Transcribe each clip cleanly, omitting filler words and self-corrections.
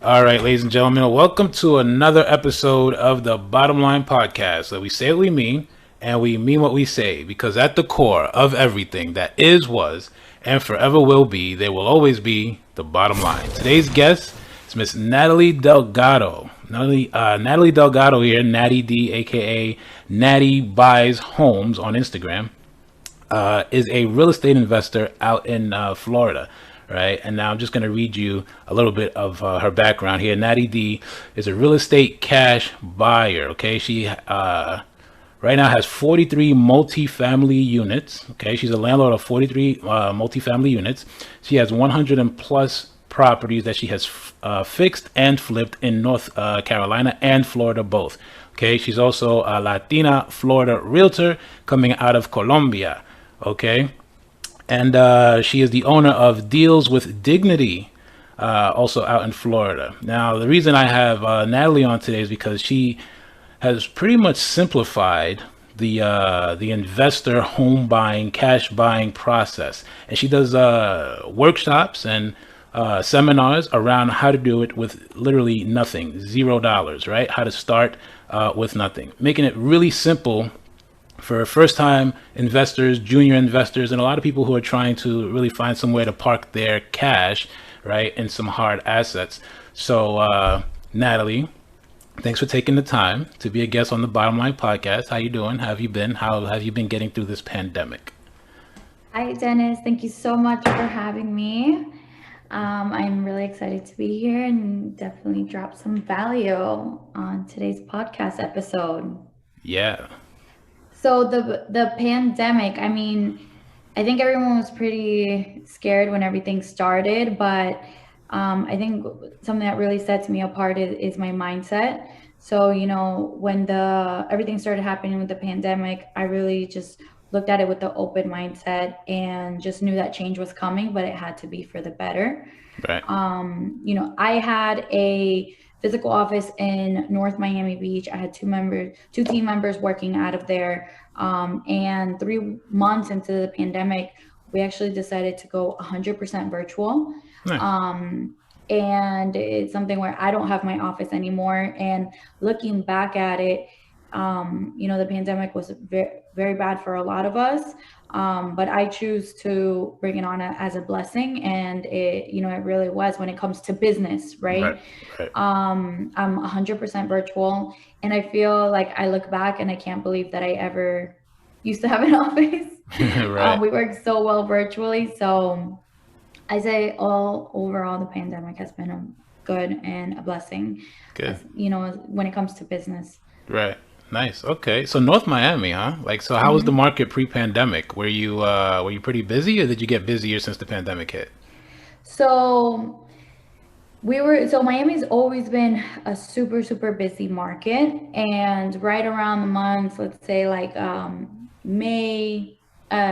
All right, ladies and gentlemen, welcome to another episode of the Bottom Line Podcast. So we say what we mean, and we mean what we say, because at the core of everything that is, was, and forever will be, there will always be the bottom line. Today's guest is Miss Nathali Delgado. Nathali Delgado here, Natty D, aka Natty Buys Homes on Instagram, is a real estate investor out in Florida. Right. And now I'm just going to read you a little bit of her background here. Natty D is a real estate cash buyer. OK, she right now has 43 multifamily units. OK, she's a landlord of 43 multifamily units. She has 100 and plus properties that she has fixed and flipped in North Carolina and Florida both. OK, she's also a Latina Florida realtor coming out of Colombia. OK. And she is the owner of Deals with Dignity, also out in Florida. Now, the reason I have Nathali on today is because she has pretty much simplified the investor home buying, cash buying process. And she does workshops and seminars around how to do it with literally nothing, $0, right? How to start with nothing, making it really simple for first-time investors, junior investors, and a lot of people who are trying to really find somewhere to park their cash, right, in some hard assets. So, Nathali, thanks for taking the time to be a guest on the Bottom Line Podcast. How you doing? How have you been? How have you been getting through this pandemic? Hi, Dennis. Thank you so much for having me. I'm really excited to be here and definitely drop some value on today's podcast episode. Yeah. So the pandemic, I think everyone was pretty scared when everything started, but I think something that really sets me apart is my mindset. So, when the everything started happening with the pandemic, I really just looked at it with the open mindset and just knew that change was coming, but it had to be for the better. Right. I had a physical office in North Miami Beach. I had two team members working out of there. And 3 months into the pandemic, we actually decided to go 100% virtual. Nice. And it's something where I don't have my office anymore. And looking back at it, the pandemic was very, very bad for a lot of us. But I choose to bring it on as a blessing. And it really was when it comes to business, right? Right. Right. I'm 100% virtual. And I feel like I look back and I can't believe that I ever used to have an office. Right. We work so well virtually. So I say overall, the pandemic has been a good and a blessing, Good. when it comes to business. Right. Nice. Okay. So North Miami, huh? Like, so how was the Mhm. market pre-pandemic? Were you pretty busy, or did you get busier since the pandemic hit? So Miami's always been a super, super busy market. And right around the month, let's say like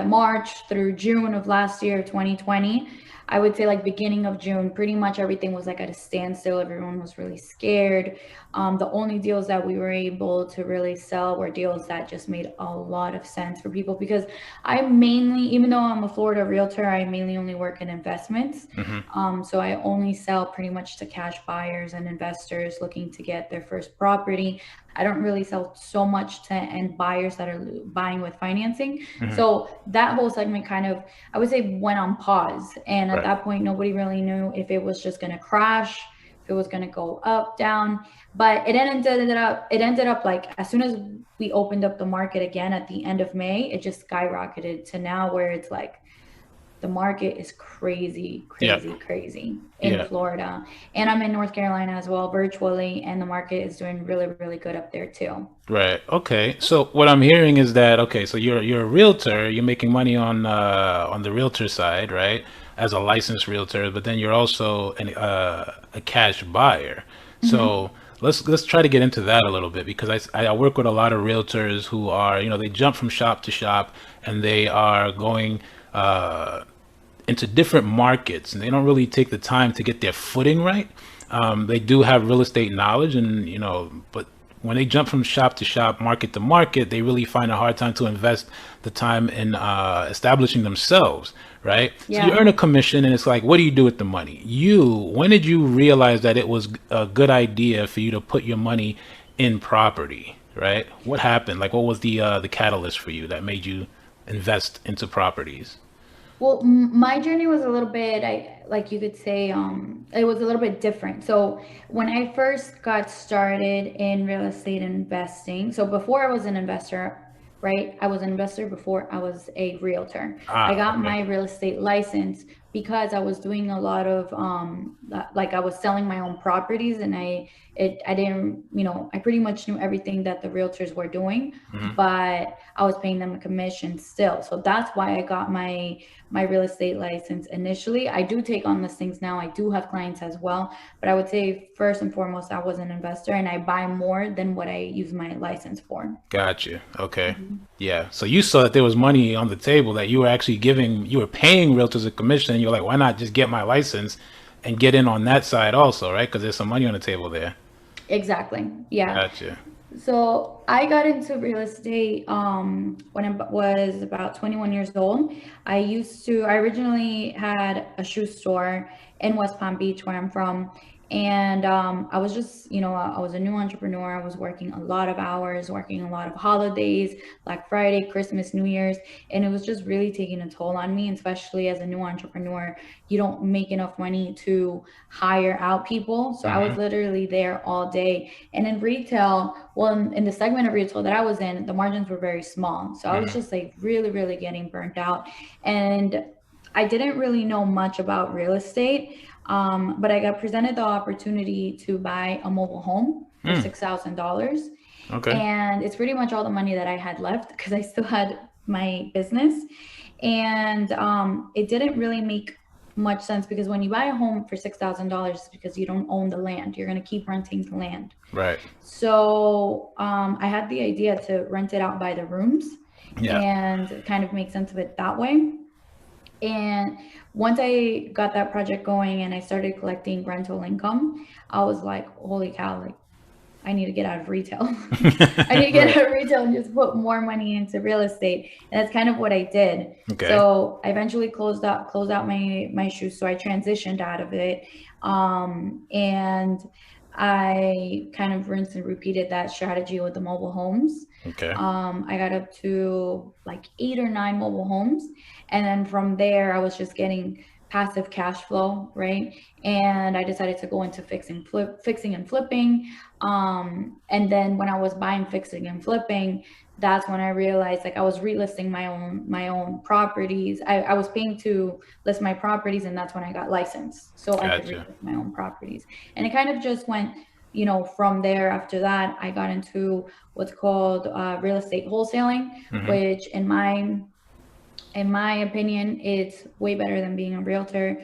March through June of last year, 2020, I would say like beginning of June, pretty much everything was like at a standstill. Everyone was really scared. The only deals that we were able to really sell were deals that just made a lot of sense for people because even though I'm a Florida realtor, I mainly only work in investments. Hmm. So I only sell pretty much to cash buyers and investors looking to get their first property. I don't really sell so much to end buyers that are buying with financing. Hmm. So that whole segment kind of, I would say, went on pause. And at Right. that point, nobody really knew if it was just going to crash, if it was going to go up, down. But it ended up like as soon as we opened up the market again at the end of May, it just skyrocketed to now where it's like the market is crazy, Yeah. crazy, crazy in Yeah. Florida. And I'm in North Carolina as well, virtually, and the market is doing really, really good up there too. Right. Okay. So what I'm hearing is that okay, so you're a realtor, you're making money on the realtor side, right? As a licensed realtor, but then you're also a cash buyer. Hmm. So let's try to get into that a little bit because I work with a lot of realtors who are, they jump from shop to shop and they are going into different markets and they don't really take the time to get their footing right. They do have real estate knowledge and, but when they jump from shop to shop, market to market, they really find a hard time to invest the time in establishing themselves, right? So you Yeah. earn a commission, and it's like, what do you do with the money? When did you realize that it was a good idea for you to put your money in property, right? What happened? Like, what was the catalyst for you that made you invest into properties? Well, my journey was a little bit, I like you could say, it was a little bit different. So when I first got started in real estate investing, so before I was an investor, right? I was an investor before I was a realtor. I Ah, got okay. my real estate license because I was doing a lot of, like I was selling my own properties, and I didn't, I pretty much knew everything that the realtors were doing, Hmm. but I was paying them a commission still. So that's why I got my real estate license initially. I do take on listings now. I do have clients as well, but I would say first and foremost, I was an investor, and I buy more than what I use my license for. Gotcha. Okay. Mhm. Yeah. So you saw that there was money on the table that you were actually you were paying realtors a commission, and you're like, why not just get my license and get in on that side also, right? Because there's some money on the table there. Exactly. Yeah. Gotcha. So I got into real estate when I was about 21 years old. I originally had a shoe store in West Palm Beach, where I'm from. And I was just, I was a new entrepreneur. I was working a lot of hours, working a lot of holidays, Black Friday, Christmas, New Year's. And it was just really taking a toll on me, especially as a new entrepreneur. You don't make enough money to hire out people. So I was Hmm. literally there all day. And in retail, well, in the segment of retail that I was in, the margins were very small. So I was Hmm. just like really, really getting burnt out. And I didn't really know much about real estate, but I got presented the opportunity to buy a mobile home for Mm. $6,000. Okay. And it's pretty much all the money that I had left because I still had my business. And it didn't really make much sense because when you buy a home for $6,000, it's because you don't own the land. You're going to keep renting the land. Right. So I had the idea to rent it out by the rooms Yeah. and kind of make sense of it that way. And once I got that project going and I started collecting rental income, I was like, holy cow, like I need to get out of retail. I need to get Right. out of retail and just put more money into real estate. And that's kind of what I did. Okay. So I eventually closed out my shoes. So I transitioned out of it. And I kind of rinsed and repeated that strategy with the mobile homes. Okay. I got up to like 8 or 9 mobile homes. And then from there, I was just getting passive cash flow, right? And I decided to go into fixing and flipping. And then when I was buying, fixing, and flipping, that's when I realized like I was relisting my own properties. I was paying to list my properties, and that's when I got licensed, so I could Gotcha. relist my own properties. And it kind of just went, from there. After that, I got into what's called real estate wholesaling, Hmm. which in my opinion, it's way better than being a realtor.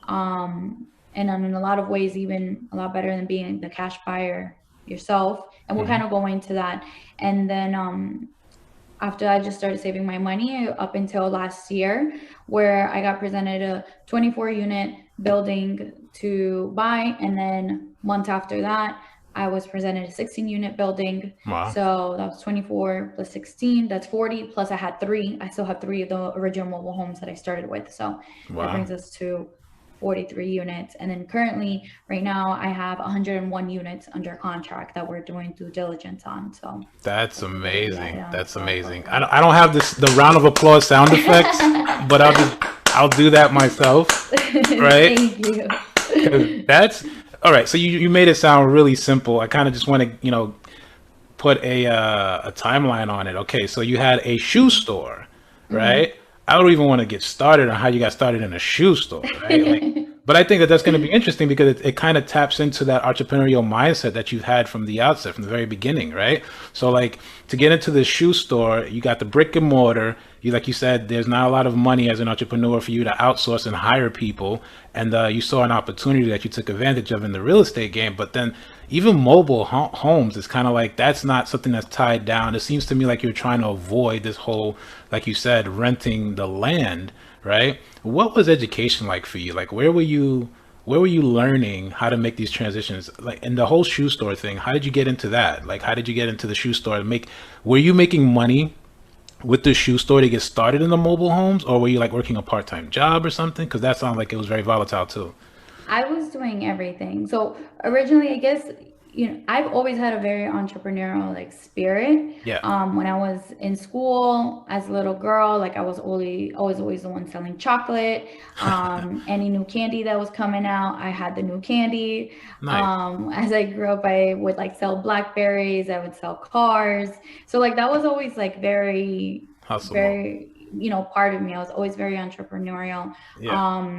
And in a lot of ways, even a lot better than being the cash buyer yourself. And we'll Hmm. kind of go into that. And then after I just started saving my money up until last year, where I got presented a 24 unit building to buy. And then month after that, I was presented a 16 unit building. Wow. So that was 24 plus 16, that's 40. Plus I still have three of the original mobile homes that I started with. So that Wow. brings us to 43 units. And then currently, right now, I have 101 units under contract that we're doing due diligence on. So That's that's a little bit amazing. on That's top of amazing. that. I don't have the round of applause sound effects, but I'll do that myself, right? Thank you. 'Cause that's all right. So you made it sound really simple. I kind of just want to put a timeline on it. Okay, so you had a shoe store, right? Mhm. I don't even want to get started on how you got started in a shoe store, right? Like, but I think that that's going to be interesting because it kind of taps into that entrepreneurial mindset that you've had from the outset, from the very beginning, right? So like to get into the shoe store, you got the brick and mortar. Like you said, there's not a lot of money as an entrepreneur for you to outsource and hire people, and you saw an opportunity that you took advantage of in the real estate game. But then even mobile homes is kind of like that's not something that's tied down. It seems to me like you're trying to avoid this whole, like you said, renting the land, right? What was education like for you? Like where were you learning how to make these transitions? Like in the whole shoe store thing, how did you get into that? Like how did you get into the shoe store? Were you making money with the shoe store to get started in the mobile homes, or were you like working a part-time job or something? Because that sounds like it was very volatile too. I was doing everything. So originally, I guess, I've always had a very entrepreneurial like spirit. Yeah. When I was in school as a little girl, like I was always the one selling chocolate. Any new candy that was coming out, I had the new candy. Nice. As I grew up, I would like sell blackberries. I would sell cars. So like that was always like very, Hustle mode. very, part of me. I was always very entrepreneurial. Yeah.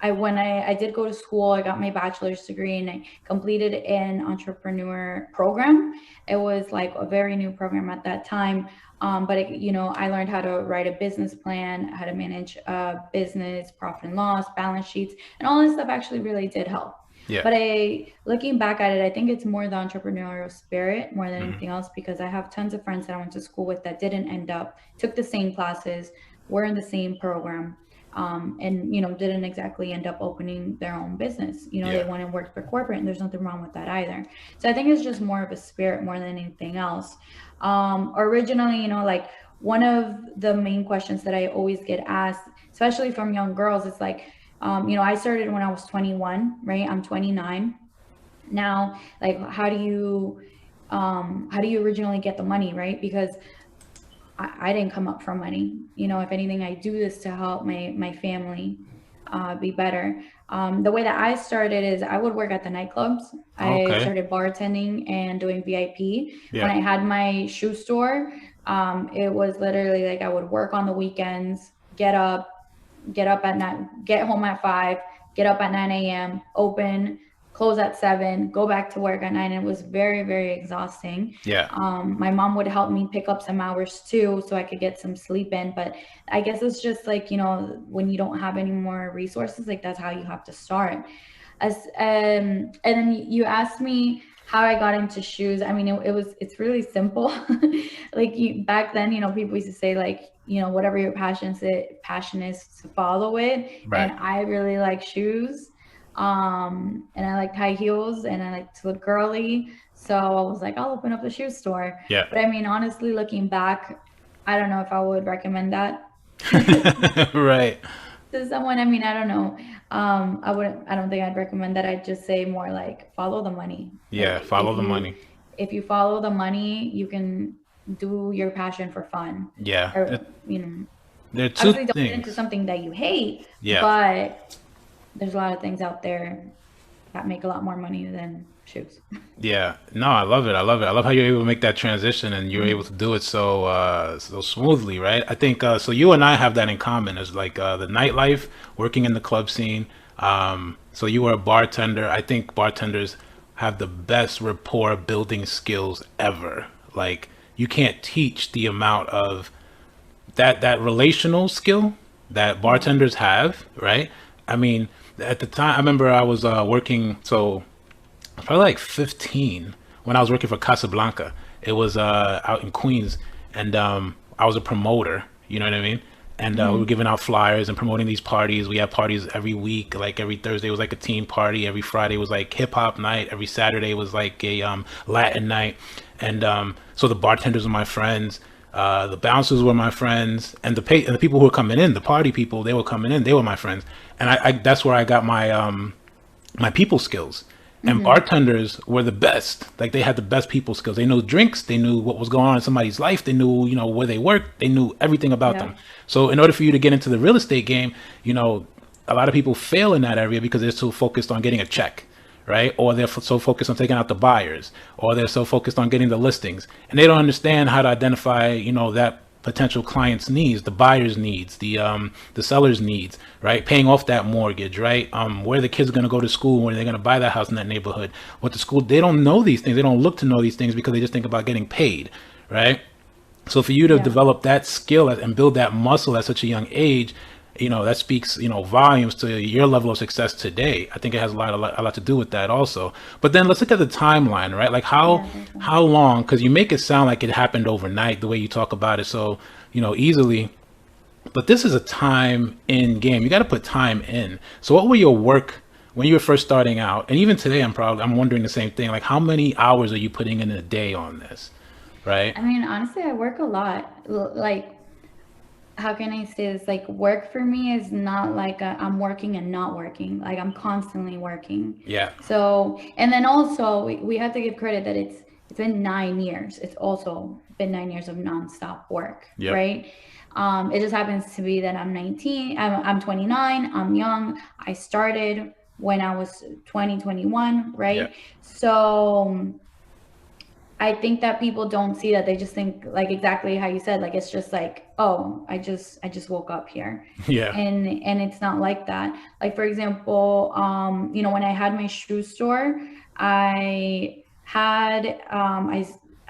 I did go to school, I got my bachelor's degree and I completed an entrepreneur program. It was like a very new program at that time. But I learned how to write a business plan, how to manage a business, profit and loss, balance sheets, and all this stuff actually really did help. Yeah. But looking back at it, I think it's more the entrepreneurial spirit more than Hmm. anything else, because I have tons of friends that I went to school with that didn't end up, took the same classes, were in the same program, and didn't exactly end up opening their own business. They Yeah. went and worked for corporate, and there's nothing wrong with that either. So I think it's just more of a spirit more than anything else. Originally, like one of the main questions that I always get asked, especially from young girls, is like, I started when I was 21, right? I'm 29 now. Like, how do you originally get the money, right? Because I didn't come up from money. If anything, I do this to help my family be better. The way that I started is I would work at the nightclubs. I Okay. started bartending and doing VIP. When Yeah. I had my shoe store, it was literally like I would work on the weekends, get up at night, get home at 5, get up at 9 a.m., open, close at 7, go back to work at 9. It was very, very exhausting. Yeah. My mom would help me pick up some hours too, so I could get some sleep in. But I guess it's just like, when you don't have any more resources, like that's how you have to start. And then you asked me how I got into shoes. I mean, it's really simple. Like back then, people used to say like, whatever your passion is to follow it. Right. And I really like shoes. And I like high heels and I like to look girly. So I was like, I'll open up a shoe store. Yeah. But I mean, honestly, looking back, I don't know if I would recommend that Right. to someone. I mean, I don't know. I don't think I'd recommend that. I'd just say more like follow the money. Like Yeah. Follow the money. if you follow the money, you can do your passion for fun. Yeah. Or, There are two obviously don't get into things. something that you hate, Yeah. but there's a lot of things out there that make a lot more money than shoes. Yeah, no, I love it. I love it. I love how you're able to make that transition and you're able to do it so smoothly, right? I think so. You and I have that in common. Is like the nightlife, working in the club scene. So you were a bartender. I think bartenders have the best rapport building skills ever. Like you can't teach the amount of that relational skill that Yeah. bartenders have, right? I mean, at the time, I remember I was working. So probably like 15 when I was working for Casablanca. It was out in Queens, and I was a promoter. You know what I mean? And we were Hmm. giving out flyers and promoting these parties. We had parties every week. Like every Thursday was like a team party. Every Friday was like hip hop night. Every Saturday was like a Latin night. And so the bartenders were my friends. The bouncers were my friends, and the people who were coming in, the party people, they were coming in. They were my friends, and I that's where I got my people skills. And Hmm. bartenders were the best. Like they had the best people skills. They knew drinks. They knew what was going on in somebody's life. They knew, where they worked. They knew everything about Yeah. them. So in order for you to get into the real estate game, a lot of people fail in that area because they're so focused on getting a check, right? Or they're so focused on taking out the buyers, or they're so focused on getting the listings, and they don't understand how to identify, that potential client's needs, the buyer's needs, the seller's needs, right? Paying off that mortgage, right? Where the kids are going to go to school, where they're going to buy that house in that neighborhood, what the school. They don't know these things. They don't look to know these things because they just think about getting paid, right? So for you to Yeah. develop that skill and build that muscle at such a young age, that speaks, volumes to your level of success today. I think it has a lot to do with that also. But then let's look at the timeline, right? Like Yeah, definitely. how long? Because you make it sound like it happened overnight, the way you talk about it, so easily. But this is a time in game. You got to put time in. So what were your work when you were first starting out? And even today, I'm wondering the same thing. Like how many hours are you putting in a day on this, right? I mean, honestly, I work a lot. Like, how can I say this? Like, work for me is not like I'm working and not working. Like, I'm constantly working. Yeah. So, and then also we have to give credit that it's been 9 years. It's also been 9 years of nonstop work, Yep. right? It just happens to be that I'm 19. I'm 29. I'm young. I started when I was 20, 21, Yep. right? So I think that people don't see that. They just think like exactly how you said, like it's just like, oh, I just woke up here. Yeah. And it's not like that. Like for example, when I had my shoe store, I had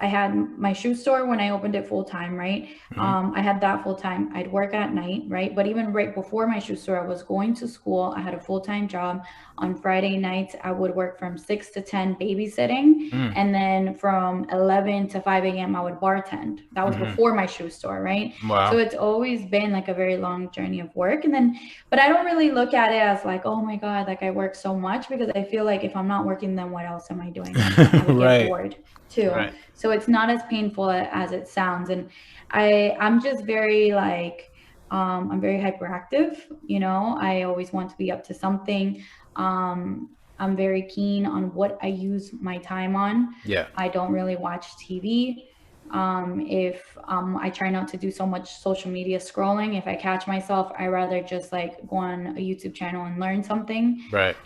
I had my shoe store when I opened it full time, right? Hmm. I had that full time. I'd work at night, right? But even right before my shoe store, I was going to school. I had a full time job. On Friday nights, I would work from 6 to 10 babysitting. Mm. And then from 11 to 5 a.m., I would bartend. That was Hmm. before my shoe store, right? So Wow. it's always been like a very long journey of work. And then, but I don't really look at it as like, oh my God, like I work so much because I feel like if I'm not working, then what else am I doing? Like I would get Right. bored too. Right. So it's not as painful as it sounds. And I'm just very like, I'm very hyperactive, I always want to be up to something. I'm very keen on what I use my time on. Yeah. I don't really watch TV. If I try not to do so much social media scrolling. If I catch myself, I rather just like go on a YouTube channel and learn something. Right.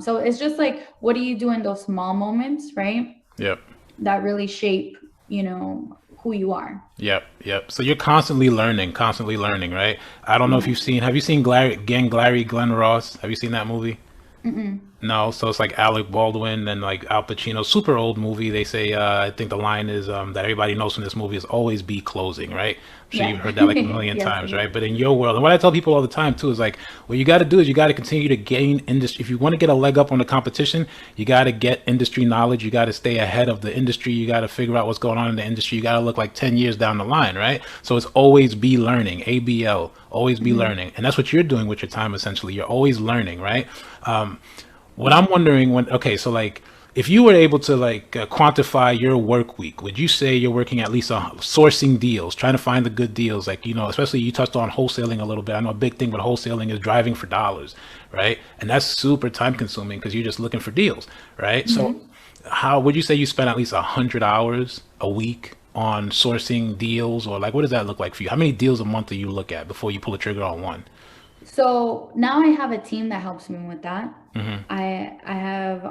So it's just like, what do you do in those small moments, right? Yep. That really shape, who you are. Yep. Yep. So you're constantly learning, right? I don't know if Yeah. have you seen Glenn Ross? Have you seen that movie? Mm-mm. No, so it's like Alec Baldwin and like Al Pacino, super old movie. They say, I think the line is that everybody knows from this movie is always be closing, right? I'm sure you've Yeah. heard that like a million Yes. times, right? But in your world, and what I tell people all the time too is like, what you got to do is you got to continue to gain industry. If you want to get a leg up on the competition, you got to get industry knowledge. You got to stay ahead of the industry. You got to figure out what's going on in the industry. You got to look like 10 years down the line, right? So it's always be learning, ABL, always be Mm-hmm. learning. And that's what you're doing with your time essentially. You're always learning, right? What I'm wondering okay, so like if you were able to like quantify your work week, would you say you're working at least on sourcing deals, trying to find the good deals? Like, especially you touched on wholesaling a little bit. I know a big thing with wholesaling is driving for dollars, right? And that's super time consuming because you're just looking for deals, right? So Mm-hmm. how would you say you spend at least 100 hours a week on sourcing deals, or like what does that look like for you? How many deals a month do you look at before you pull a trigger on one? So now I have a team that helps me with that. Hmm. I have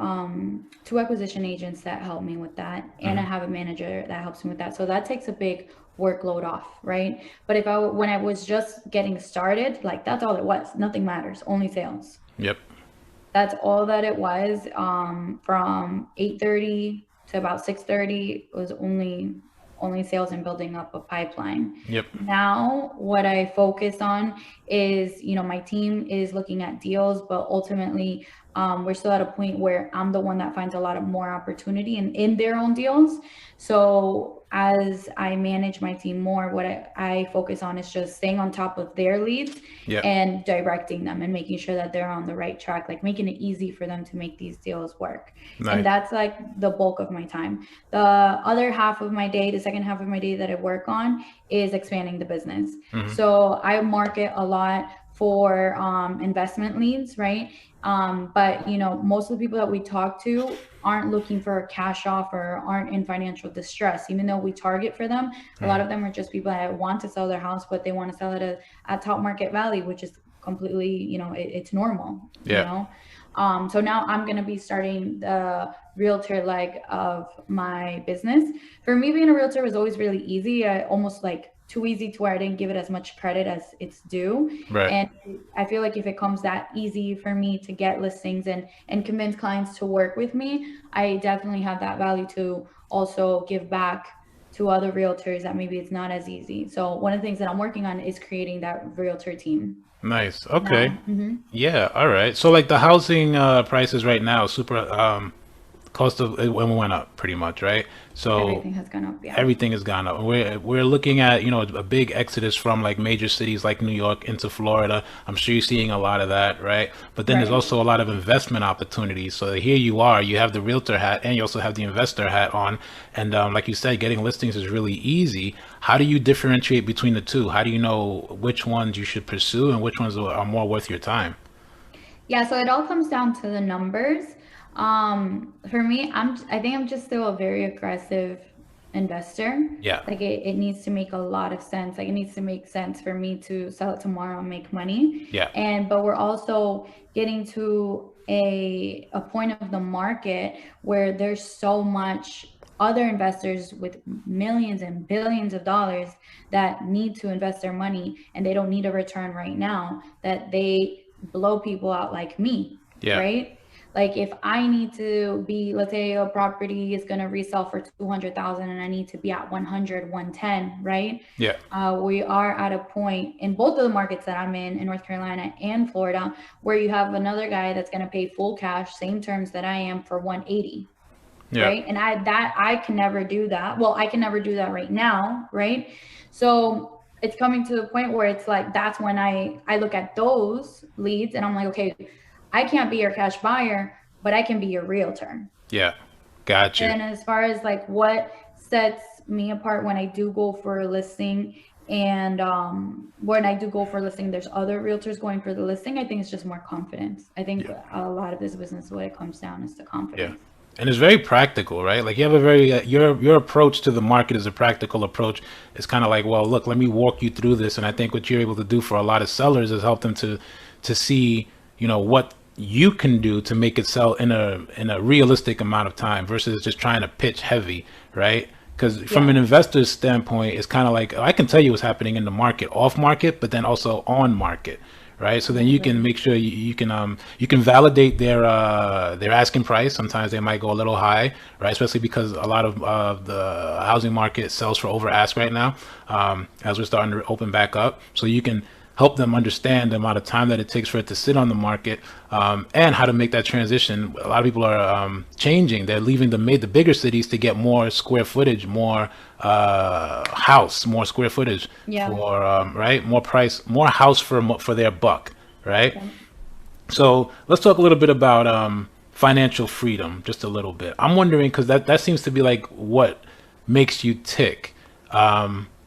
two acquisition agents that help me with that, and I Hmm. have a manager that helps me with that. So that takes a big workload off, right? But if when I was just getting started, like that's all it was. Nothing matters, only sales. Yep. That's all that it was. From 8:30 to about 6:30 was only sales and building up a pipeline. Yep. Now, what I focus on is, my team is looking at deals, but ultimately, we're still at a point where I'm the one that finds a lot of more opportunity in their own deals. So as I manage my team more, what I focus on is just staying on top of their leads Yep. and directing them and making sure that they're on the right track, like making it easy for them to make these deals work. And Nice. that's like the bulk of my time. The other half of my day, the second half of my day that I work on is expanding the business. Hmm. So I market a lot for investment leads, right? But most of the people that we talk to aren't looking for a cash offer, aren't in financial distress. Even though we target for them, a lot Hmm. of them are just people that want to sell their house, but they want to sell it at top market value, which is completely, it's normal, Yeah. so now I'm going to be starting the realtor leg of my business. For me, being a realtor was always really easy. I almost like too easy to where I didn't give it as much credit as it's due. Right. And I feel like if it comes that easy for me to get listings and convince clients to work with me, I definitely have that value to also give back to other realtors that maybe it's not as easy. So one of the things that I'm working on is creating that realtor team Nice. Okay. now. Hmm. Yeah. All right. So like the housing prices right now, super Cost of it went up pretty much, right? So Everything has gone up, yeah. everything has gone up. We're looking at, you know, a big exodus from like major cities like New York into Florida. I'm sure you're seeing a lot of that, right? But then there's Right. also a lot of investment opportunities. So here you are, you have the realtor hat and you also have the investor hat on. And like you said, getting listings is really easy. How do you differentiate between the two? How do you know which ones you should pursue and which ones are more worth your time? Yeah, so it all comes down to the numbers. For me, I think I'm just still a very aggressive investor. Yeah, Like it needs to make a lot of sense. Like it needs to make sense for me to sell it tomorrow and make money. yeah, And but we're also getting to a point of the market where there's so much other investors with millions and billions of dollars that need to invest their money and they don't need a return right now, that they blow people out like me, yeah, right? Like if I need to be, let's say a property is going to resell for 200,000 and I need to be at 100, 110, right? yeah, We are at a point in both of the markets that I'm in North Carolina and Florida, where you have another guy that's going to pay full cash, same terms that I am, for 180, yeah, right? And I can never do that. Well, I can never do that right now, right? So it's coming to the point where it's like that's when I look at those leads and I'm like, okay, I can't be your cash buyer, but I can be your realtor. yeah. Got you. And as far as like what sets me apart when I do go for a listing, and when I do go for a listing, there's other realtors going for the listing. I think it's just more confidence. I think Yeah. a lot of this business, what it comes down is to Yeah. confidence. And it's very practical, right? Like you have a very your approach to the market is a practical approach. It's kind of like, well, look, let me walk you through this. And I think what you're able to do for a lot of sellers is help them to see, you know, what you can do to make it sell in a realistic amount of time versus just trying to pitch heavy, right? Because from Yeah. an investor's standpoint, it's kind of like I can tell you what's happening in the market, off market, but then also on market, right? So then you can Exactly. make sure you can validate their asking price. Sometimes they might go a little high, right? Especially because a lot of the housing market sells for over ask right now, as we're starting to open back up. So you can help them understand the amount of time that it takes for it to sit on the market, and how to make that transition. A lot of people are changing. They're leaving the bigger cities to get more square footage, more more square footage Yeah. for right, more price, more house for their buck, right? Yeah. So let's talk a little bit about financial freedom, just a little bit. I'm wondering because that seems to be like what makes you tick.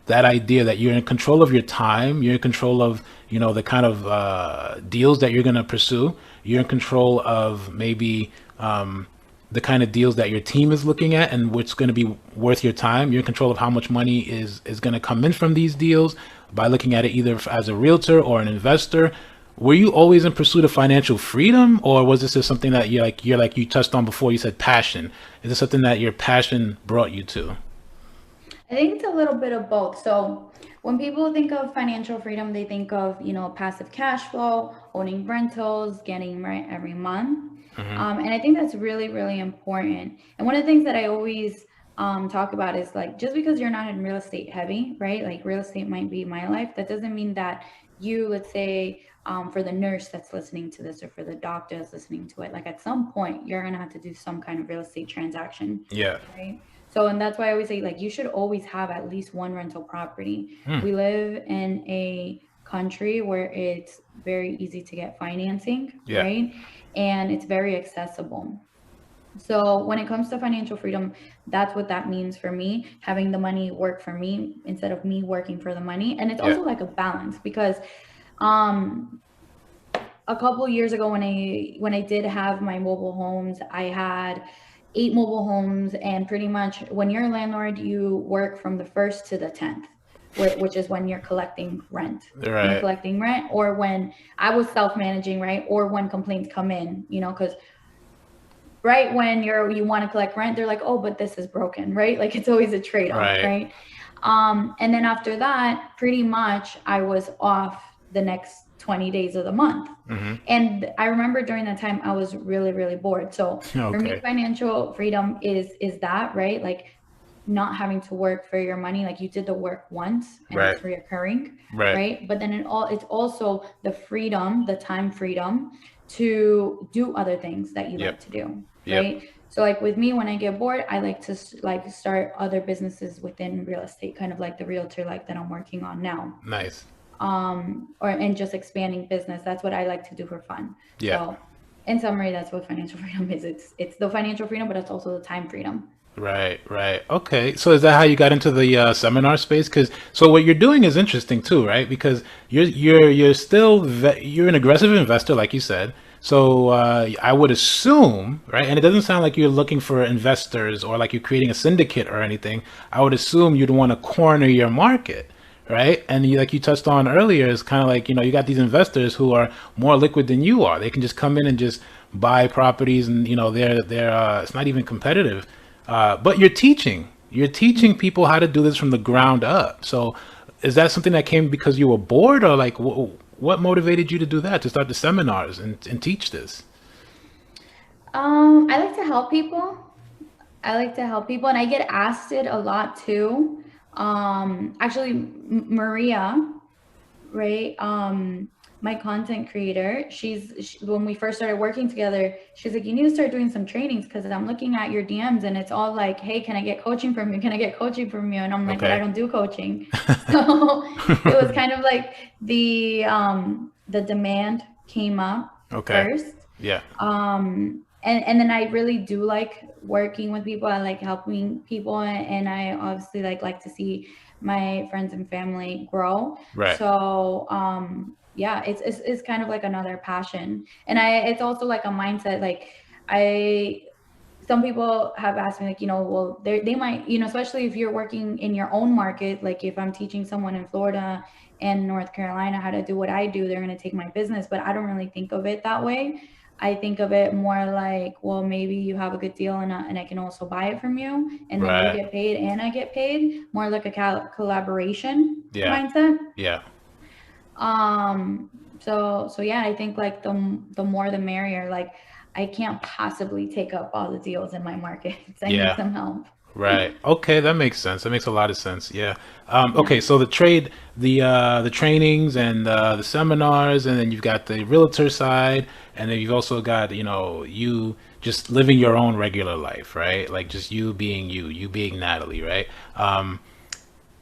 That idea that you're in control of your time, you're in control of, you know, the kind of deals that you're going to pursue. You're in control of maybe the kind of deals that your team is looking at and what's going to be worth your time. You're in control of how much money is going to come in from these deals by looking at it either as a realtor or an investor. Were you always in pursuit of financial freedom, or was this just something that you're like you touched on before? You said passion. Is this something that your passion brought you to? I think it's a little bit of both. So when people think of financial freedom, they think of, passive cash flow, owning rentals, getting rent every month. Hmm. And I think that's really, really important. And one of the things that I always talk about is like, just because you're not in real estate heavy, right? Like real estate might be my life. That doesn't mean that you, let's say, for the nurse that's listening to this or for the doctor that's listening to it, like at some point, you're going to have to do some kind of real estate transaction, Yeah. right? So, and that's why I always say, like, you should always have at least one rental property. Hmm. We live in a country where it's very easy to get financing, Yeah. right? And it's very accessible. So, when it comes to financial freedom, that's what that means for me, having the money work for me instead of me working for the money. And it's Yeah. also like a balance because um a couple years ago when I did have my mobile homes, I had 8 mobile homes, and pretty much when you're a landlord, you work from the first to the 10th, which is when you're collecting rent. When you're Right. collecting rent, or when I was self-managing, right? Or when complaints come in, because right when you want to collect rent, they're like, oh, but this is broken, right? Like it's always a trade-off, Right. right? And then after that, pretty much I was off the next 20 days of the month. Hmm. And I remember during that time I was really, really bored. So for me, Okay. financial freedom is that, right? Like not having to work for your money. Like you did the work once and Right. it's reoccurring, Right. right? But then it's also the freedom, the time freedom to do other things that you Yep. like to do, Yep. right? So like with me, when I get bored, I like to like start other businesses within real estate, kind of like the realtor like that I'm working on now. Nice. Or and just expanding business. That's what I like to do for fun. Yeah. So in summary, that's what financial freedom is. It's the financial freedom, but it's also the time freedom. Right, right. Okay. So is that how you got into the seminar space? Because so what you're doing is interesting too, right? Because you're still you're an aggressive investor, like you said. So I would assume, right? And it doesn't sound like you're looking for investors or like you're creating a syndicate or anything. I would assume you'd want to corner your market, right? And like you touched on earlier, it's kind of like, you got these investors who are more liquid than you are. They can just come in and just buy properties, and they're it's not even competitive. But you're teaching people how to do this from the ground up. So is that something that came because you were bored, or like what motivated you to do that, to start the seminars and teach this? I like to help people. I like to help people, and I get asked it a lot too. Actually, Maria, right? My content creator, when we first started working together, she's like, you need to start doing some trainings because I'm looking at your DMs and it's all like, hey, can I get coaching from you? Can I get coaching from you? And I'm like, but I Okay. don't do coaching. So it was kind of like the demand came up Okay. first. Yeah. And then I really do like working with people. I like helping people, and I obviously like to see my friends and family grow. Right. So yeah, it's kind of like another passion, and it's also like a mindset. Like I some people have asked me, like, well, they might, especially if you're working in your own market, like if I'm teaching someone in Florida and North Carolina how to do what I do, they're going to take my business. But I don't really think of it that way. I think of it more like, well, maybe you have a good deal, and I can also buy it from you, and then you Right. get paid and I get paid, more like a collaboration Yeah. mindset. Yeah. Um, so yeah, I think like the more the merrier. Like I can't possibly take up all the deals in my markets. I need Yeah. some help. Right. Okay, that makes sense. That makes a lot of sense. Yeah. Yeah. Okay, so the trainings and the seminars, and then you've got the realtor side, and then you've also got, you just living your own regular life, right? Like just you being Natalie, right?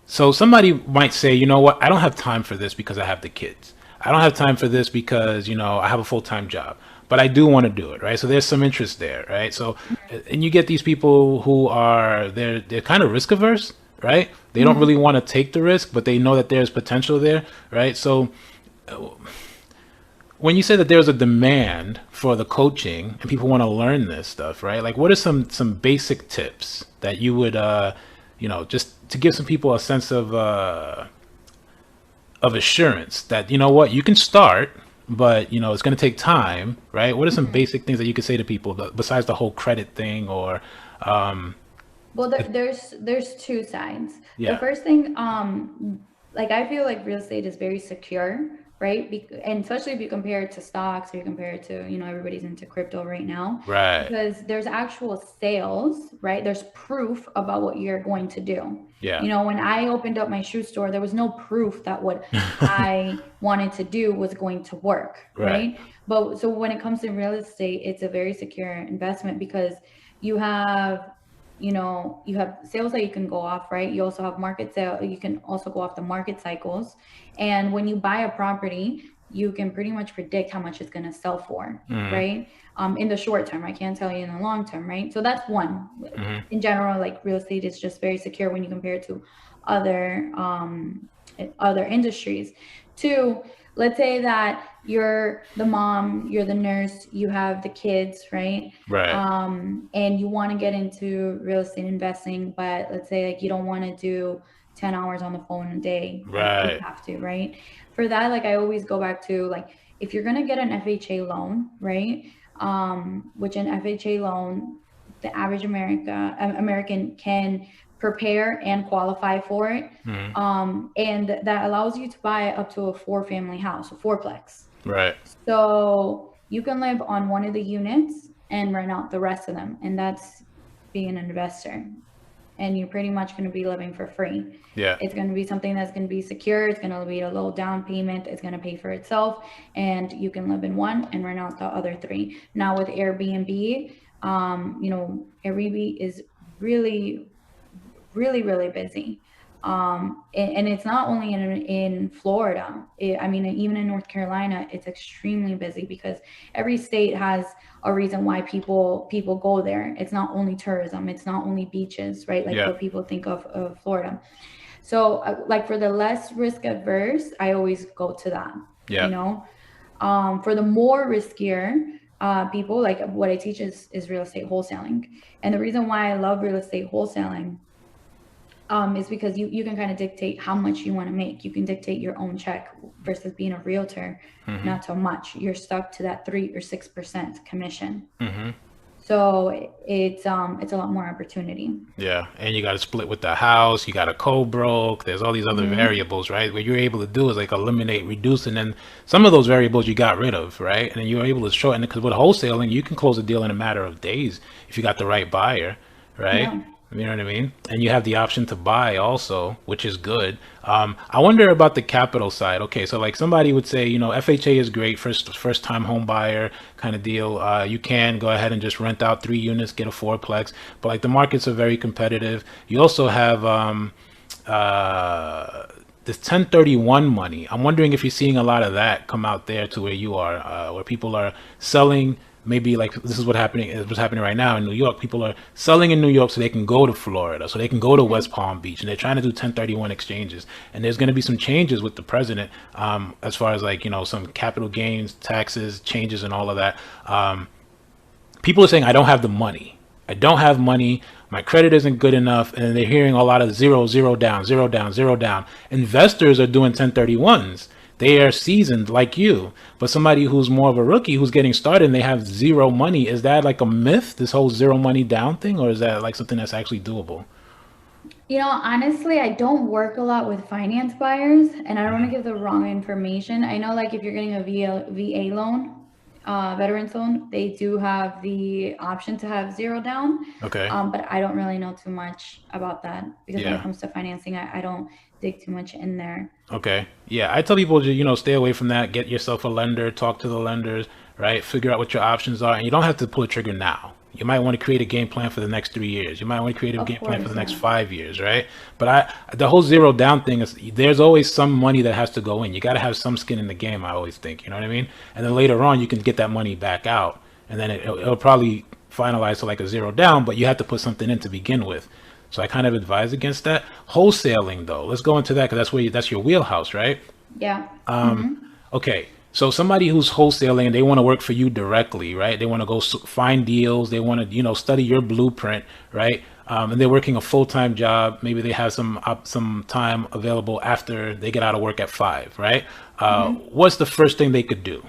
So somebody might say, you know what, I don't have time for this because I have the kids. I don't have time for this because, I have a full-time job, but I do want to do it, right? So there's some interest there, right? So, and you get these people who are, they're kind of risk averse, right? They don't Mhm. really want to take the risk, but they know that there's potential there, right? So when you say that there's a demand for the coaching and people want to learn this stuff, right? Like what are some basic tips that you would just to give some people a sense of assurance that, you know what, you can start, but it's going to take time, right? What are some Mhm. basic things that you could say to people besides the whole credit thing, or Well, there's two sides. The yeah, first thing, like I feel like real estate is very secure, right? And especially if you compare it to stocks, or you compare it to, everybody's into crypto right now, right, because there's actual sales, right? There's proof about what you're going to do. yeah, When I opened up my shoe store, there was no proof that what I wanted to do was going to work, right, right? But so when it comes to real estate, it's a very secure investment because you have you have sales that you can go off, right? You also have market sale. You can also go off the market cycles. And when you buy a property, you can pretty much predict how much it's going to sell for, hmm, right? In the short term, I can't tell you in the long term, right? So that's one. hmm, In general, like real estate is just very secure when you compare it to other other industries. Two, let's say that you're the mom, you're the nurse, you have the kids, right? right, And you want to get into real estate investing, but let's say like you don't want to do 10 hours on the phone a day, like you right, have to, right? For that, like I always go back to like, if you're going to get an FHA loan, right? Which an FHA loan, the average American can prepare and qualify for it. hmm, And that allows you to buy up to a four-family house, a fourplex. right, So you can live on one of the units and rent out the rest of them. And that's being an investor. and you're pretty much going to be living for free. Yeah. It's going to be something that's going to be secure. It's going to be a low down payment. It's going to pay for itself, and you can live in one and rent out the other three. Now with Airbnb, Airbnb is really, really, really busy. And it's not only in Florida. I mean, even in North Carolina, it's extremely busy because every state has a reason why people go there. It's not only tourism. It's not only beaches, right? Like Yeah. what people think of Florida. So, like for the less risk averse, I always go to that. Yeah. You know, for the more riskier people, like what I teach is real estate wholesaling. And the reason why I love real estate wholesaling is because you can kind of dictate how much you want to make. You can dictate your own check versus being a realtor, not so much. You're stuck to that 3 or 6% commission. So it's a lot more opportunity. Yeah, and you got to split with the house. You got to co-broke. There's all these other variables, right? What you're able to do is like eliminate, reduce, and then some of those variables you got rid of, right? And then you're able to shorten it because with wholesaling, you can close a deal in a matter of days if you got the right buyer, right? Yeah. You know what I mean? And you have the option to buy also, which is good. I wonder about the capital side. Okay, so like somebody would say, FHA is great, first time home buyer kind of deal. You can go ahead and just rent out 3 units, get a fourplex, but like the markets are very competitive. You also have this 1031 money. I'm wondering if you're seeing a lot of that come out there to where you are, where people are selling. Maybe like this is what's happening right now in New York. People are selling in New York so they can go to Florida, so they can go to West Palm Beach, and they're trying to do 1031 exchanges. And there's going to be some changes with the president, as far as like some capital gains taxes changes and all of that. People are saying I don't have the money. I don't have money. My credit isn't good enough, and they're hearing a lot of zero, zero down, zero down, zero down. Investors are doing 1031s. They are seasoned like you, but somebody who's more of a rookie who's getting started and they have zero money, is that like a myth, this whole zero money down thing, or is that like something that's actually doable? Honestly, I don't work a lot with finance buyers, and I don't want to give the wrong information. I know, like, if you're getting a VA loan, veterans loan, they do have the option to have zero down. Okay. But I don't really know too much about that because when it Yeah. comes to financing, I don't dig too much in there. Okay. Yeah, I tell people to, stay away from that. Get yourself a lender, talk to the lenders, right? Figure out what your options are. And you don't have to pull a trigger now. You might want to create a game plan for the next 3 years. You might want to create a Of game plan for course, the next yeah. 5 years, right? But the whole zero down thing is there's always some money that has to go in. You got to have some skin in the game, I always think. You know what I mean? And then later on, you can get that money back out. And then it'll probably finalize to like a zero down, but you have to put something in to begin with. So I kind of advise against that. Wholesaling, though, let's go into that because that's your wheelhouse, right? Yeah. Okay, so somebody who's wholesaling, they want to work for you directly, right? They want to go find deals. They want to, study your blueprint, right? And they're working a full-time job. Maybe they have some time available after they get out of work at 5, right? What's the first thing they could do?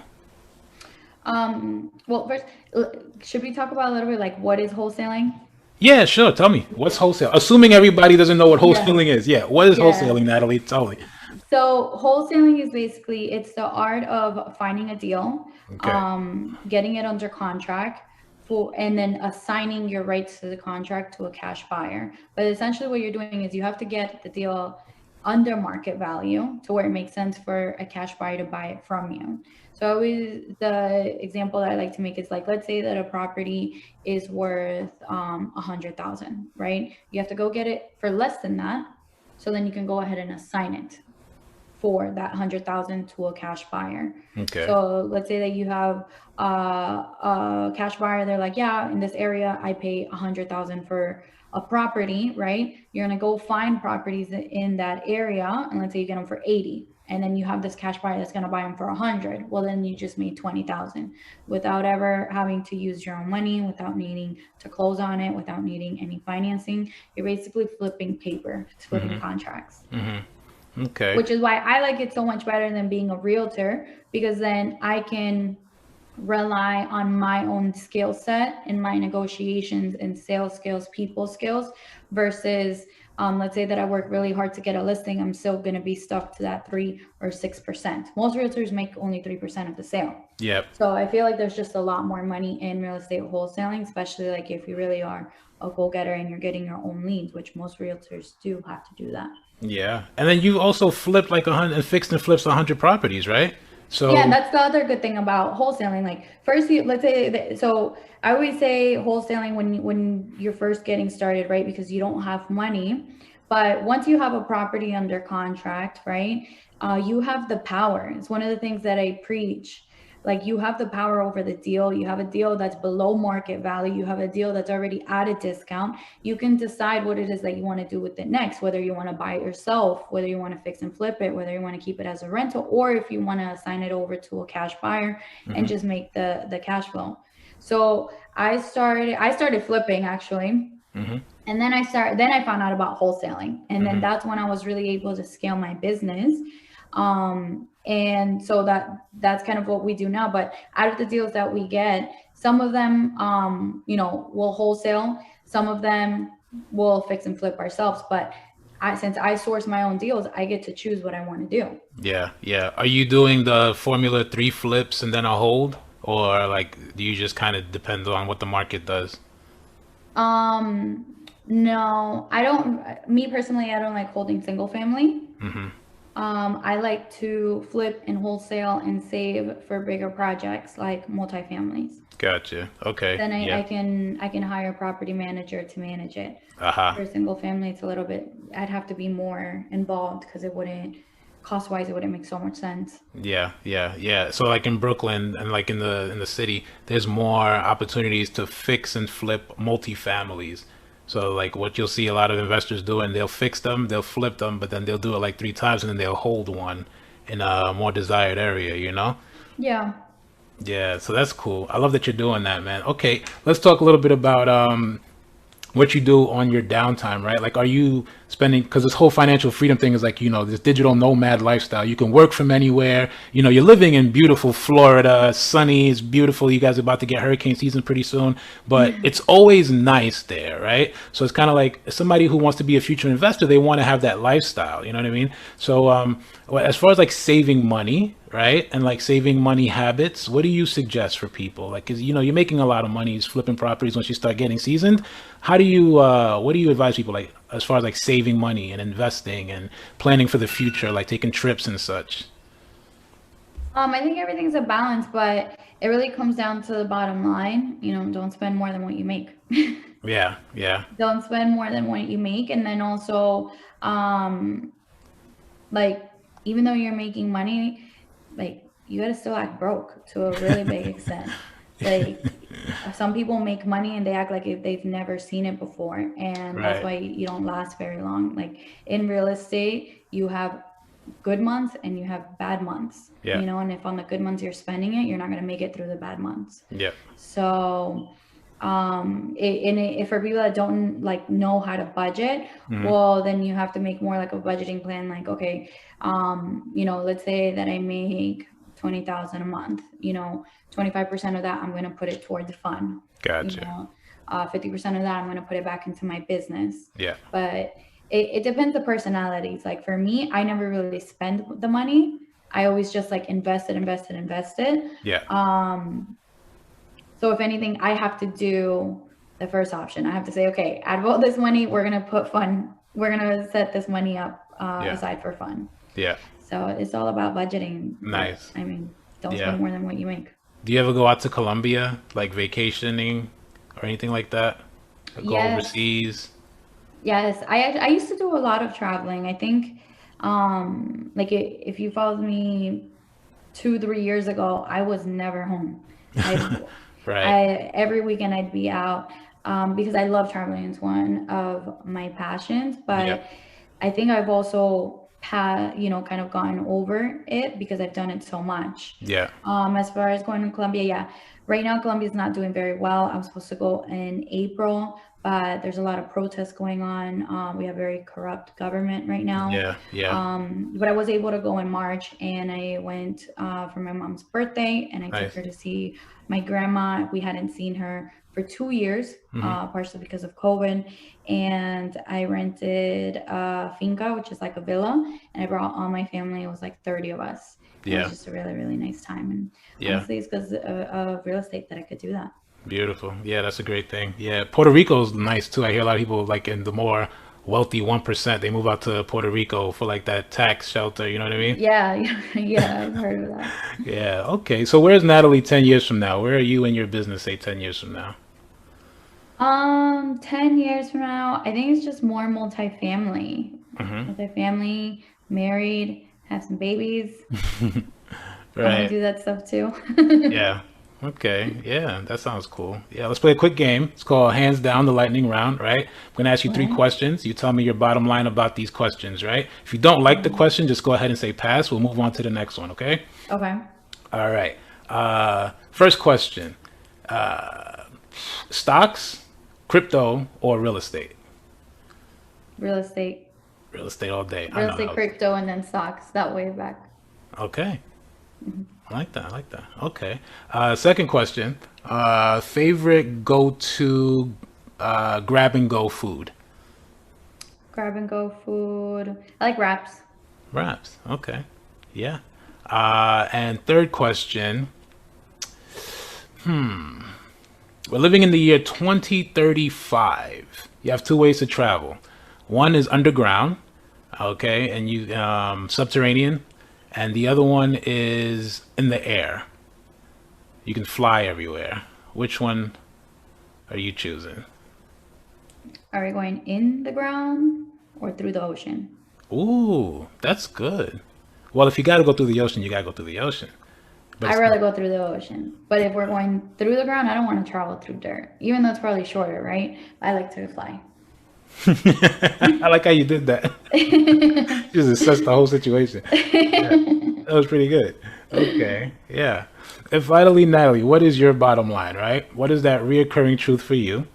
Well, first, should we talk about a little bit like what is wholesaling? Yeah, sure. Tell me, what's wholesale? Assuming everybody doesn't know what Yeah. wholesaling is. Yeah, what is Yeah. wholesaling, Natalie? Tell me. So wholesaling is basically it's the art of finding a deal, Okay. getting it under contract and then assigning your rights to the contract to a cash buyer. But essentially what you're doing is you have to get the deal under market value to where it makes sense for a cash buyer to buy it from you. So always the example that I like to make is like, let's say that a property is worth 100,000, right? You have to go get it for less than that. So then you can go ahead and assign it for that 100,000 to a cash buyer. Okay. So let's say that you have a cash buyer. They're like, yeah, in this area, I pay 100,000 for a property, right? You're gonna go find properties in that area, and let's say you get them for 80, and then you have this cash buyer that's gonna buy them for 100. Well, then you just made 20,000 without ever having to use your own money, without needing to close on it, without needing any financing. You're basically flipping paper, flipping contracts. Okay. Which is why I like it so much better than being a realtor, because then I can rely on my own skill set and my negotiations and sales skills, people skills, versus let's say that I work really hard to get a listing, I'm still going to be stuck to that 3 or 6%. Most realtors make only 3% of the sale. Yep. So I feel like there's just a lot more money in real estate wholesaling, especially like if you really are a go-getter and you're getting your own leads, which most realtors do have to do that. Yeah. And then you also flipped like 100 and fixed and flips 100 properties, right? Yeah, and So, that's the other good thing about wholesaling. Like first, let's say so I always say wholesaling when you're first getting started, right? Because you don't have money, but once you have a property under contract, right? You have the power. It's one of the things that I preach. Like you have the power over the deal. You have a deal that's below market value. You have a deal that's already at a discount. You can decide what it is that you want to do with it next, whether you want to buy it yourself, whether you want to fix and flip it, whether you want to keep it as a rental, or if you want to assign it over to a cash buyer and mhm, just make the cash flow. So I started flipping actually. mhm, And then I found out about wholesaling. And then mhm. that's when I was really able to scale my business. And so that's kind of what we do now. But out of the deals that we get, some of them, will wholesale, some of them will fix and flip ourselves. But since I source my own deals, I get to choose what I want to do. Yeah, yeah. Are you doing the formula three flips and then a hold? Or like do you just kind of depend on what the market does? No, I don't. Me personally, I don't like holding single family. Hmm. I like to flip and wholesale and save for bigger projects like multifamilies. Gotcha. Okay. Then I, Yeah. I can I can hire a property manager to manage it. Aha. For a single family, it's a little bit. I'd have to be more involved because it wouldn't cost wise. It wouldn't make so much sense. Yeah, yeah, yeah. So like in Brooklyn and like in the city, there's more opportunities to fix and flip multifamilies. So like what you'll see a lot of investors doing, they'll fix them, they'll flip them, but then they'll do it like three times and then they'll hold one in a more desired area, you know? Yeah. Yeah, so that's cool. I love that you're doing that, man. Okay, let's talk a little bit about what you do on your downtime, right? Like, are you spending, because this whole financial freedom thing is like, this digital nomad lifestyle. You can work from anywhere. You're living in beautiful Florida, sunny, it's beautiful. You guys are about to get hurricane season pretty soon, but it's always nice there, right? So it's kind of like somebody who wants to be a future investor, they want to have that lifestyle. You know what I mean? So, well, as far as like saving money, right? And like saving money habits, what do you suggest for people? Like, cause you're making a lot of money flipping properties once you start getting seasoned. What do you advise people like as far as like saving money and investing and planning for the future, like taking trips and such? I think everything's a balance, but it really comes down to the bottom line. Don't spend more than what you make. Yeah, yeah, Don't spend more than what you make, and then also, um, like even though you're making money, like you gotta still act broke to a really big extent. Like some people make money and they act like if they've never seen it before, and that's right. why you don't last very long. Like in real estate, you have good months and you have bad months, Yeah, and if on the good months you're spending it, you're not going to make it through the bad months. yeah. So if for people that don't like know how to budget, Hmm. well then you have to make more like a budgeting plan. Like, okay, let's say that I make 20,000 a month, 25% of that I'm going to put it towards fun, you Gotcha. know 50% of that I'm going to put it back into my business. Yeah, But it depends the personalities. Like for me, I never really spend the money. I always just like invested. yeah, um so if anything, I have to do the first option. I have to say, okay, out of all this money, we're gonna set this money up yeah, aside for fun. yeah. So it's all about budgeting. But Nice. I mean, don't Yeah. spend more than what you make. Do you ever go out to Colombia, like vacationing or anything like that? Or go Yes, overseas? yes. I used to do a lot of traveling. I think, like if you followed me 2 3 years ago, I was never home. I Right. I every weekend I'd be out, because I love traveling. It's one of my passions. Yeah. But I think I've also kind of gotten over it because I've done it so much. Yeah. As far as going to Colombia, yeah, Right now, Colombia's not doing very well. I'm supposed to go in April, but there's a lot of protests going on. We have very corrupt government right now. Yeah, yeah. But I was able to go in March, and I went for my mom's birthday, and I took Nice. her to see my grandma. We hadn't seen her for 2 years, partially because of COVID. And I rented a finca, which is like a villa, and I brought all my family. It was like 30 of us. It was Yeah, just a really, really nice time. And yeah. honestly, it's because of real estate that I could do that. Beautiful. Yeah, that's a great thing. Yeah, Puerto Rico's nice too. I hear a lot of people like in the more wealthy 1%, they move out to Puerto Rico for like that tax shelter. You know what I mean? Yeah, yeah, I've heard of that. Yeah. Okay. So where's Natalie 10 years from now? Where are you in your business, say 10 years from now? 10 years from now, I think it's just more multifamily. Hmm. Multifamily, married, have some babies. I want to Right. do that stuff too. Yeah. Okay. Yeah, that sounds cool. Yeah, let's play a quick game. It's called Hands Down, the lightning round, right? I'm going to ask you three Okay. questions. You tell me your bottom line about these questions, right? If you don't like the Okay. question, just go ahead and say pass. We'll move on to the next one, okay? Okay. All right. First question. Stocks, crypto, or real estate? Real estate, Real estate all day. I real know estate, how. crypto, and then stocks. That way back. Okay. I like that. I like that. Okay. Second question. Favorite go-to grab and go food? Grab and go food. I like wraps. Wraps. Okay. Yeah. And third question. We're living in the year 2035. You have two ways to travel. One is underground, okay, and you subterranean, and the other one is in the air. You can fly everywhere. Which one are you choosing? Are we going in the ground or through the ocean? Ooh, that's good. Well, if you got to go through the ocean, you got to go through the ocean. But I'd it's rather go through the ocean. But if we're going through the ground, I don't want to travel through dirt, even though it's probably shorter, right? I like to fly. I like how you did that. You just assessed the whole situation. Yeah, that was pretty good. Okay, yeah. And finally, Natalie, what is your bottom line, right? What is that reoccurring truth for you?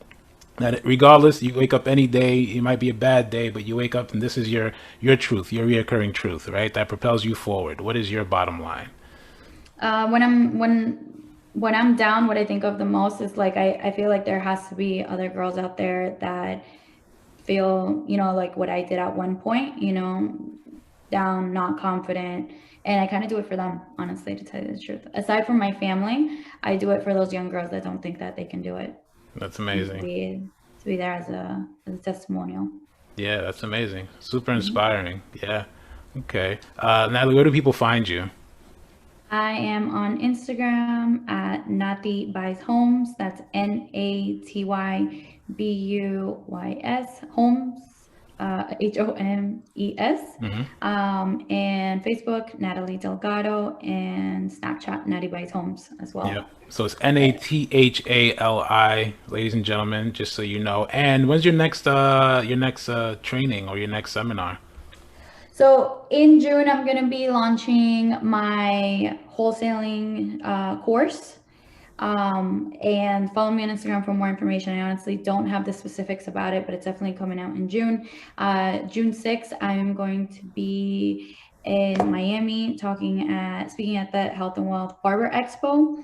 That regardless, you wake up any day, it might be a bad day, but you wake up and this is your truth, your reoccurring truth, right? That propels you forward. What is your bottom line? When I'm down, what I think of the most is like I feel like there has to be other girls out there that feel, like what I did at one point, down, not confident. And I kind of do it for them, honestly, to tell you the truth. Aside from my family, I do it for those young girls that don't think that they can do it, That's and to amazing. be there as a testimonial. Yeah, that's amazing. Super Mhm. inspiring. Yeah. Okay. Natalie, where do people find you? I am on Instagram at Nathi Buys Homes. That's NATYBUYS Homes, HOMES. Hmm. And Facebook, Natalie Delgado, and Snapchat, Natty Buys Homes as Yep. well. So it's Nathali, ladies and gentlemen, just so you know. And when's your next training or your next seminar? So in June, I'm going to be launching my wholesaling course. And follow me on Instagram for more information. I honestly don't have the specifics about it, but it's definitely coming out in June. June 6th, I am going to be in Miami speaking at the Health and Wealth Barber Expo.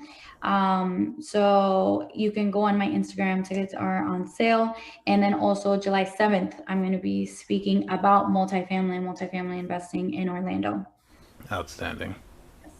So you can go on my Instagram, tickets are on sale. And then also July 7th, I'm going to be speaking about multifamily investing in Orlando. Outstanding.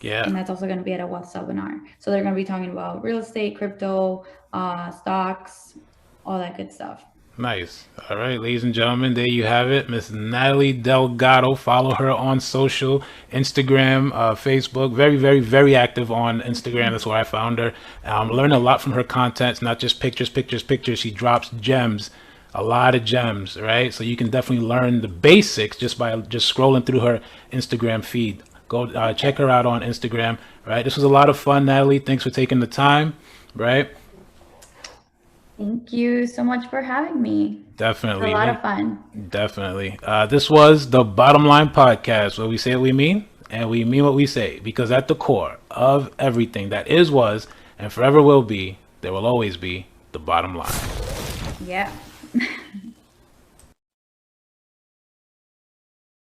And Yeah. that's also going to be at a wealth seminar. So they're going to be talking about real estate, crypto, stocks, all that good stuff. Nice. All right, ladies and gentlemen, there you have it. Miss Natalie Delgado. Follow her on social, Instagram, Facebook. Very, very, very active on Instagram. That's where I found her. Learn a lot from her content. It's not just pictures, pictures, pictures. She drops gems, a lot of gems, right? So you can definitely learn the basics just by just scrolling through her Instagram feed. Go check her out on Instagram, right? This was a lot of fun, Natalie. Thanks for taking the time, right? Thank you so much for having me. It's a Definitely. lot of fun. Definitely. This was the Bottom Line Podcast, where we say what we mean and we mean what we say, because at the core of everything that is, was, and forever will be, there will always be the bottom line. Yeah.